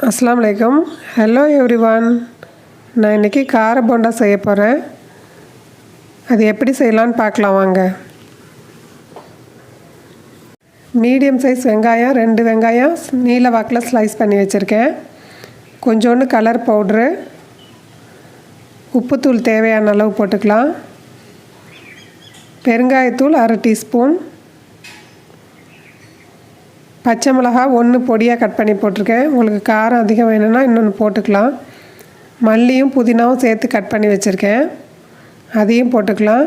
அஸ்ஸலாமு அலைக்கும். Hello everyone. நான் இன்றைக்கி கார போண்டா செய்ய போகிறேன். அது எப்படி செய்யலான்னு பார்க்கலாம் வாங்க. மீடியம் சைஸ் வெங்காயம் 2 வெங்காயம் நீல வாக்கில் ஸ்லைஸ் பண்ணி வச்சுருக்கேன். கொஞ்சோண்டு கலர் பவுட்ரு, உப்புத்தூள் தேவையான அளவு போட்டுக்கலாம். பெருங்காயத்தூள் 1/2 டீஸ்பூன், பச்சை மிளகா 1 பொடியாக கட் பண்ணி போட்டிருக்கேன். உங்களுக்கு காரம் அதிகம் வேணும்னா இன்னொன்று போட்டுக்கலாம். மல்லியும் புதினாவும் சேர்த்து கட் பண்ணி வச்சுருக்கேன், அதையும் போட்டுக்கலாம்.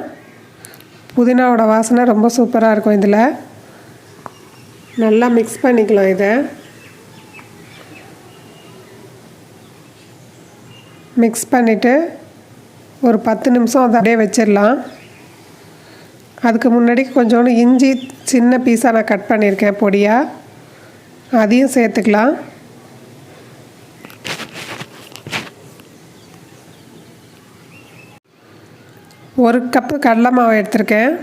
புதினாவோட வாசனை ரொம்ப சூப்பராக இருக்கும். இதில் நல்லா மிக்ஸ் பண்ணிக்கலாம். இதை மிக்ஸ் பண்ணிவிட்டு ஒரு 10 நிமிஷம் அதை அப்படியே வச்சிடலாம். அதுக்கு முன்னாடி கொஞ்சோண்டு இஞ்சி சின்ன பீஸாக நான் கட் பண்ணியிருக்கேன் பொடியாக, அதையும் சேர்த்துக்கலாம். ஒரு கப்பு கடலை மாவு எடுத்திருக்கேன்.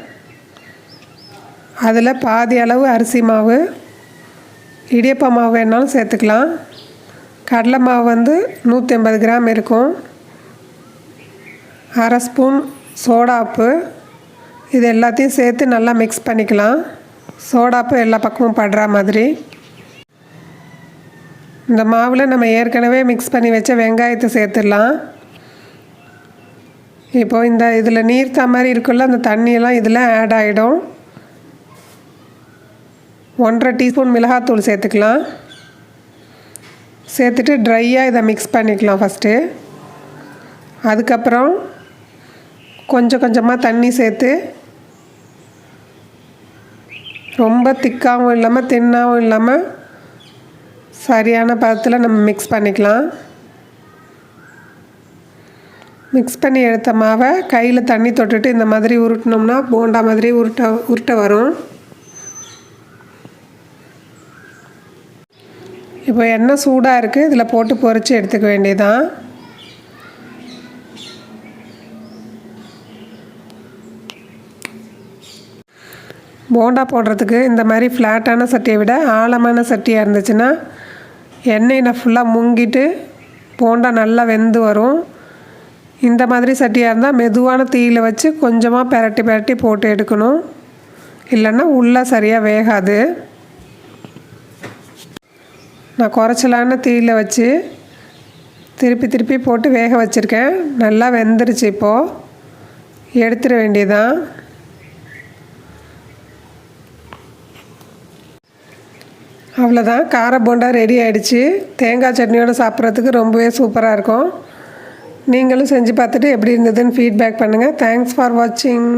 அதில் பாதி அளவு அரிசி மாவு, இடியப்ப மாவு வேணாலும் சேர்த்துக்கலாம். கடலை மாவு 150 கிராம் இருக்கும். 1/2 ஸ்பூன் சோடாப்பு, இது எல்லாத்தையும் சேர்த்து நல்லா மிக்ஸ் பண்ணிக்கலாம். சோடாப்பு எல்லா பக்கமும் படுற மாதிரி. இந்த மாவில் நம்ம ஏற்கனவே மிக்ஸ் பண்ணி வச்ச வெங்காயத்தை சேர்த்துடலாம். இப்போது இதில் நீர்த்த மாதிரி இருக்குல்ல, அந்த தண்ணியெல்லாம் இதில் ஆட் ஆகிடும். 1/2 டீஸ்பூன் மிளகாத்தூள் சேர்த்துக்கலாம். சேர்த்துட்டு ட்ரையாக இதை மிக்ஸ் பண்ணிக்கலாம் ஃபஸ்ட்டு. அதுக்கப்புறம் கொஞ்சம் கொஞ்சமாக தண்ணி சேர்த்து ரொம்ப திக்காகவும் இல்லாமல் தின்னாகவும் இல்லாமல் சரியான பதத்தில் நம்ம மிக்ஸ் பண்ணிக்கலாம். மிக்ஸ் பண்ணி எடுத்த மாவை கையில் தண்ணி தொட்டுட்டு இந்த மாதிரி உருட்டினோம்னா போண்டா மாதிரி உருட்ட வரும். இப்போ எண்ணெய் சூடாக இருக்குது, இதில் போட்டு பொரித்து எடுத்துக்க வேண்டியதான். போண்டா போடுறதுக்கு இந்த மாதிரி ஃப்ளாட்டான சட்டியை விட ஆழமான சட்டியாக இருந்துச்சுன்னா எண்ணெயை ஃபுல்லாக முங்கிட்டு போண்டா நல்லா வெந்து வரும். இந்த மாதிரி சட்டியாக இருந்தால் மெதுவான தீயில் வச்சு கொஞ்சமாக பெரட்டி பெரட்டி போட்டு எடுக்கணும், இல்லைன்னா உள்ளே சரியாக வேகாது. நான் குறைச்சலான தீயில் வச்சு திருப்பி திருப்பி போட்டு வேக வச்சுருக்கேன். நல்லா வெந்துருச்சு. இப்போது எடுத்துட வேண்டியதான். அவ்வளோதான், கார போண்டா ரெடி ஆகிடுச்சு. தேங்காய் சட்னியோடு சாப்பிட்றதுக்கு ரொம்பவே சூப்பராக இருக்கும். நீங்களும் செஞ்சு பார்த்துட்டு எப்படி இருந்ததுன்னு ஃபீட்பேக் பண்ணுங்கள். தேங்க்ஸ் ஃபார் வாட்சிங்.